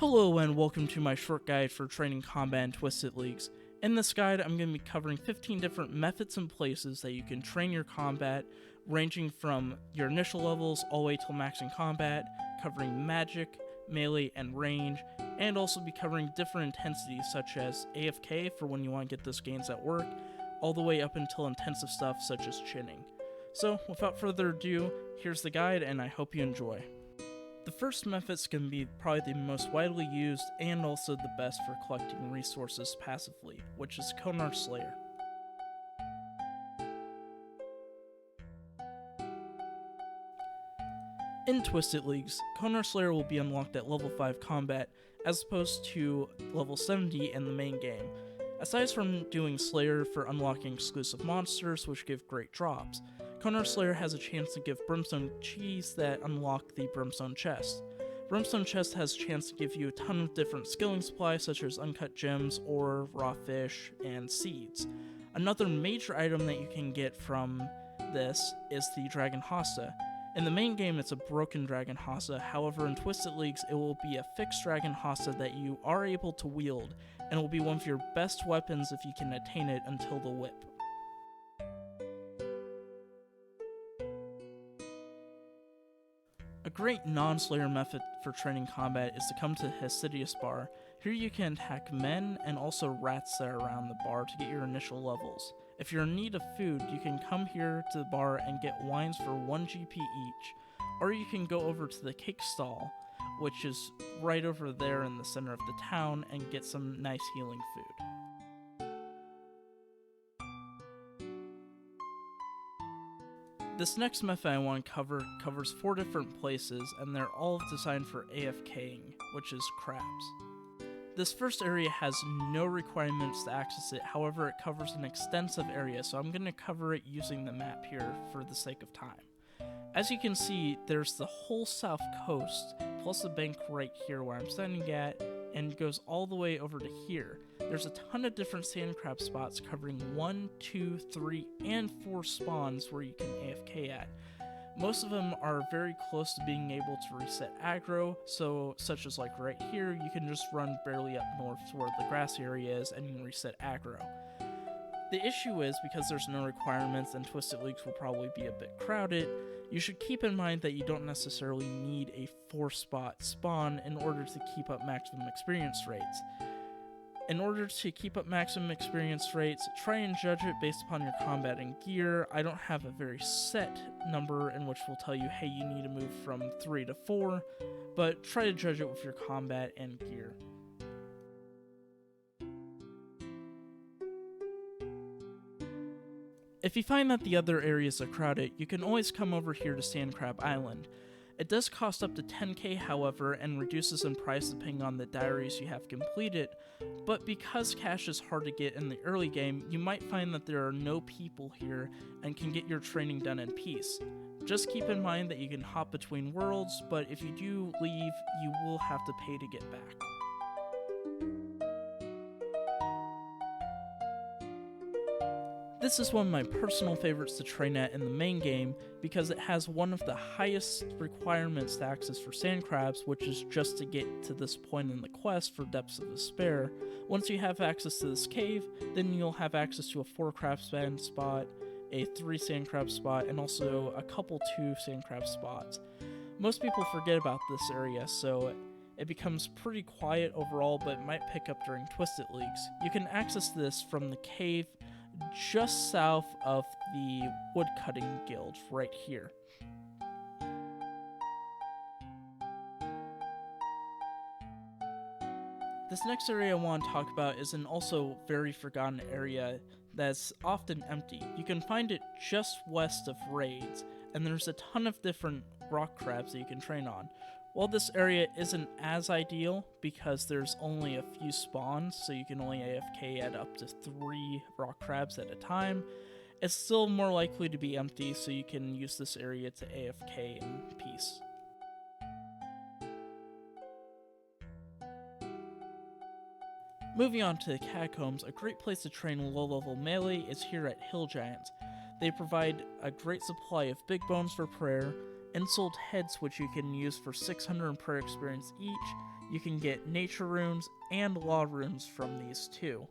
Hello and welcome to my short guide for training combat in Twisted Leagues. In this guide, I'm going to be covering 15 different methods and places that you can train your combat, ranging from your initial levels all the way till maxing combat, covering magic, melee, and range, and also be covering different intensities such as AFK for when you want to get those gains at work, all the way up until intensive stuff such as chinning. So, without further ado, here's the guide and I hope you enjoy. The first method is going to be probably the most widely used and also the best for collecting resources passively, which is Konar Slayer. In Twisted Leagues, Konar Slayer will be unlocked at level 5 combat as opposed to level 70 in the main game. Aside from doing Slayer for unlocking exclusive monsters which give great drops, Konar Slayer has a chance to give Brimstone Cheese that unlock the Brimstone Chest. Brimstone Chest has a chance to give you a ton of different skilling supplies such as uncut gems, ore, raw fish, and seeds. Another major item that you can get from this is the Dragon Hassa. In the main game it's a broken Dragon Hassa, however in Twisted Leagues it will be a fixed Dragon Hassa that you are able to wield, and will be one of your best weapons if you can attain it until the whip. A great non-slayer method for training combat is to come to Hesidious Bar. Here you can attack men and also rats that are around the bar to get your initial levels. If you're in need of food, you can come here to the bar and get wines for 1 GP each, or you can go over to the cake stall, which is right over there in the center of the town, and get some nice healing food. This next method I want to cover covers 4 different places, and they're all designed for AFKing, which is crabs. This first area has no requirements to access it, however it covers an extensive area, so I'm going to cover it using the map here for the sake of time. As you can see, there's the whole south coast, plus the bank right here where I'm standing at, and it goes all the way over to here. There's a ton of different sand crab spots covering 1, 2, 3, and 4 spawns where you can AFK at. Most of them are very close to being able to reset aggro, so such as like right here, you can just run barely up north to where the grass area is and you can reset aggro. The issue is, because there's no requirements and Twisted Leagues will probably be a bit crowded, you should keep in mind that you don't necessarily need a 4-spot spawn in order to keep up maximum experience rates. In order to keep up maximum experience rates, try and judge it based upon your combat and gear. I don't have a very set number in which will tell you, hey, you need to move from 3 to 4, but try to judge it with your combat and gear. If you find that the other areas are crowded, you can always come over here to Sand Crab Island. It does cost up to 10k however, and reduces in price depending on the diaries you have completed, but because cash is hard to get in the early game, you might find that there are no people here and can get your training done in peace. Just keep in mind that you can hop between worlds, but if you do leave, you will have to pay to get back. This is one of my personal favorites to train at in the main game because it has one of the highest requirements to access for sand crabs, which is just to get to this point in the quest for Depths of Despair. Once you have access to this cave, then you'll have access to a 4 crab sand spot, a 3 sand crab spot, and also a couple 2 sand crab spots. Most people forget about this area, so it becomes pretty quiet overall, but it might pick up during Twisted Leagues. You can access this from the cave just south of the woodcutting guild right here. This next area I want to talk about is an also very forgotten area that's often empty. You can find it just west of raids, and there's a ton of different rock crabs that you can train on. While this area isn't as ideal because there's only a few spawns, so you can only AFK at up to 3 rock crabs at a time, it's still more likely to be empty, so you can use this area to AFK in peace. Moving on to the Catacombs, a great place to train low-level melee is here at Hill Giants. They provide a great supply of big bones for prayer, Ensouled Heads which you can use for 600 prayer experience each. You can get nature runes and law runes from these too.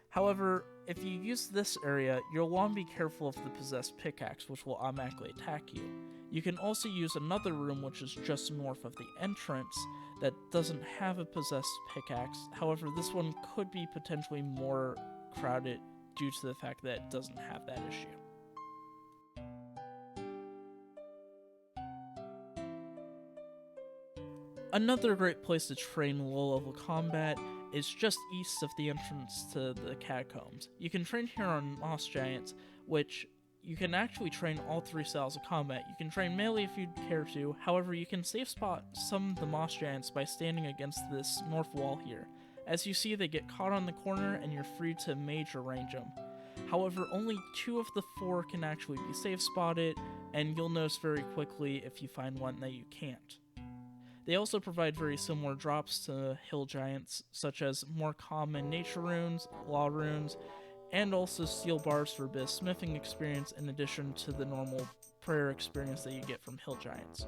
However, if you use this area, you'll want to be careful of the possessed pickaxe, which will automatically attack you. You can also use another room which is just north of the entrance that doesn't have a possessed pickaxe. However, this one could be potentially more crowded due to the fact that it doesn't have that issue. Another great place to train low-level combat is just east of the entrance to the catacombs. You can train here on Moss Giants, which you can actually train all three styles of combat. You can train melee if you'd care to, however you can safe spot some of the Moss Giants by standing against this north wall here. As you see, they get caught on the corner and you're free to mage or range them. However, only 2 of the 4 can actually be safe spotted, and you'll notice very quickly if you find one that you can't. They also provide very similar drops to hill giants, such as more common nature runes, law runes, and also steel bars for a bit of smithing experience in addition to the normal prayer experience that you get from hill giants.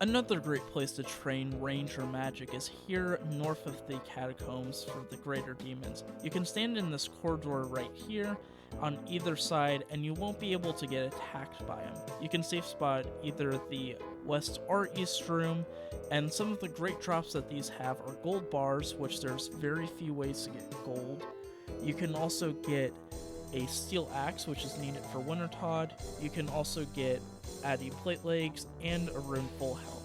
Another great place to train ranger magic is here north of the catacombs for the greater demons. You can stand in this corridor right here on either side and you won't be able to get attacked by them. You can safe spot either the west or east room, and some of the great drops that these have are gold bars, which there's very few ways to get gold. You can also get a steel axe, which is needed for Wintertodt. You can also get Addy plate legs and a rune full health.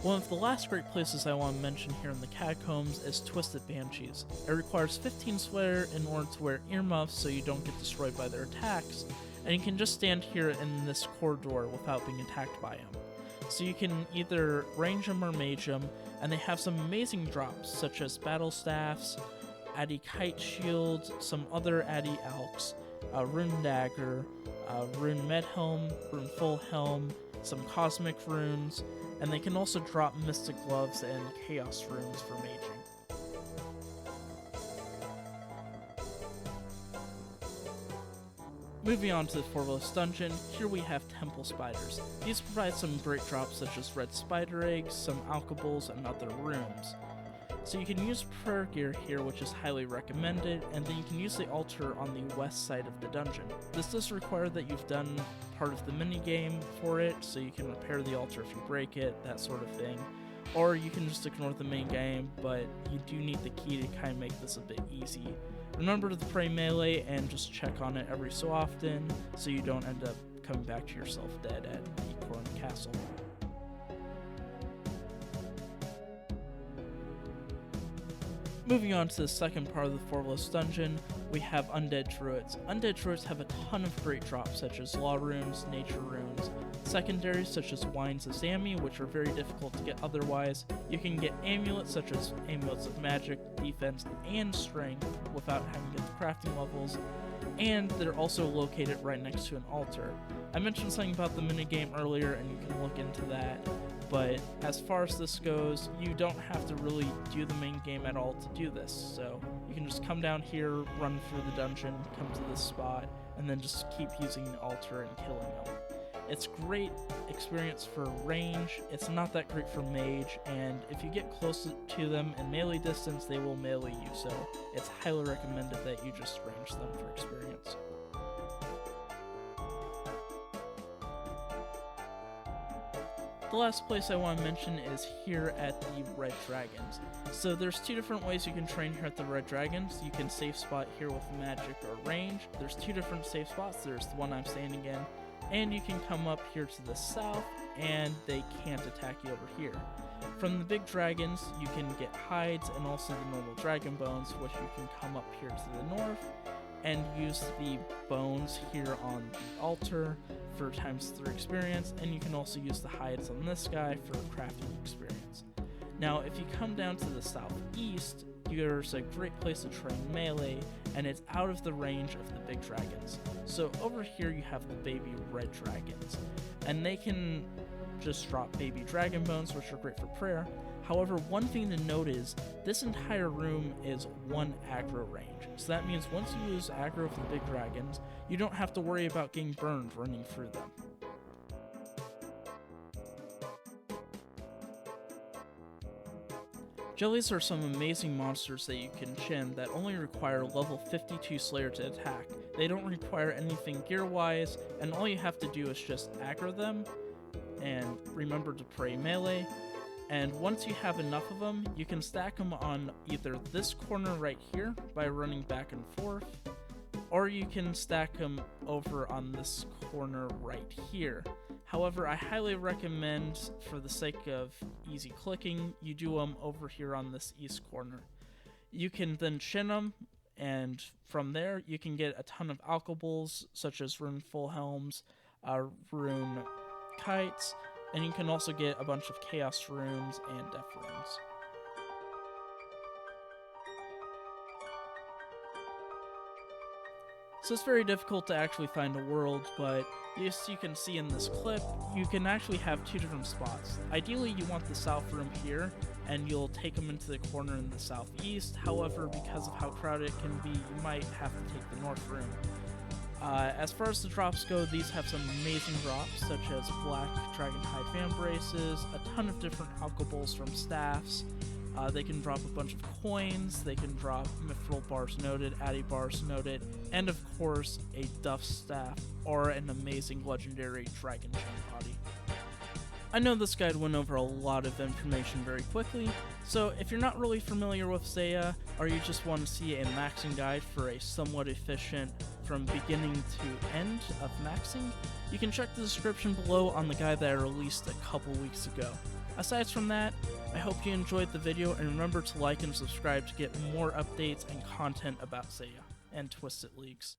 One of the last great places I want to mention here in the catacombs is Twisted Banshees. It requires 15 sweater in order to wear earmuffs so you don't get destroyed by their attacks, and you can just stand here in this corridor without being attacked by them. So you can either range them or mage them, and they have some amazing drops such as battle staffs, Addy kite shields, some other Addy alks, rune dagger, rune med helm, rune full helm, some cosmic runes, and they can also drop mystic gloves and chaos runes for maging. Moving on to the Forless Dungeon, here we have temple spiders. These provide some great drops such as red spider eggs, some alkables, and other runes. So you can use prayer gear here, which is highly recommended, and then you can use the altar on the west side of the dungeon. This does require that you've done part of the minigame for it, so you can repair the altar if you break it, that sort of thing. Or you can just ignore the main game, but you do need the key to kind of make this a bit easy. Remember to pray melee and just check on it every so often, so you don't end up coming back to yourself dead at the Konar castle. Moving on to the second part of the Forless Dungeon, we have Undead Druids. Undead Druids have a ton of great drops such as law runes, nature runes, secondaries such as Wines of Zami, which are very difficult to get otherwise. You can get amulets such as amulets of magic, defense, and strength without having to get the crafting levels, and they're also located right next to an altar. I mentioned something about the minigame earlier and you can look into that. But as far as this goes, you don't have to really do the main game at all to do this. So you can just come down here, run through the dungeon, come to this spot, and then just keep using the altar and killing them. It's great experience for range, it's not that great for mage, and if you get close to them in melee distance, they will melee you, so it's highly recommended that you just range them for experience. The last place I want to mention is here at the Red Dragons. So there's 2 different ways you can train here at the Red Dragons. You can safe spot here with magic or range. There's 2 different safe spots. There's the one I'm standing in, and you can come up here to the south and they can't attack you over here. From the big dragons, you can get hides and also the normal dragon bones, which you can come up here to the north and use the bones here on the altar for ×3 experience, and you can also use the hides on this guy for crafting experience. Now, if you come down to the southeast, there's a great place to train melee, and it's out of the range of the big dragons. So over here you have the baby red dragons, and they can just drop baby dragon bones, which are great for prayer. However, one thing to note is this entire room is one aggro range. So that means once you lose aggro for the big dragons, you don't have to worry about getting burned running through them. Jellies are some amazing monsters that you can chin that only require level 52 Slayer to attack. They don't require anything gear-wise, and all you have to do is just aggro them, and remember to pray melee. And once you have enough of them, you can stack them on either this corner right here by running back and forth, or you can stack them over on this corner right here. However, I highly recommend, for the sake of easy clicking, you do them over here on this east corner. You can then chin them, and from there you can get a ton of alchables, such as rune full helms, rune kites, and you can also get a bunch of chaos runes and death runes. So it's very difficult to actually find a world, but as you can see in this clip, you can actually have two different spots. Ideally, you want the south room here, and you'll take them into the corner in the southeast. However, because of how crowded it can be, you might have to take the north room. As far as the drops go, these have some amazing drops, such as black dragonhide fan braces, a ton of different alchables from staffs. They can drop a bunch of coins, they can drop mithril bars noted, addy bars noted, and of course a duff staff or an amazing legendary dragon chain body. I know this guide went over a lot of information very quickly, so if you're not really familiar with Zeah, or you just want to see a maxing guide for a somewhat efficient from beginning to end of maxing, you can check the description below on the guide that I released a couple weeks ago. Aside from that, I hope you enjoyed the video, and remember to like and subscribe to get more updates and content about Zeah and Twisted Leagues.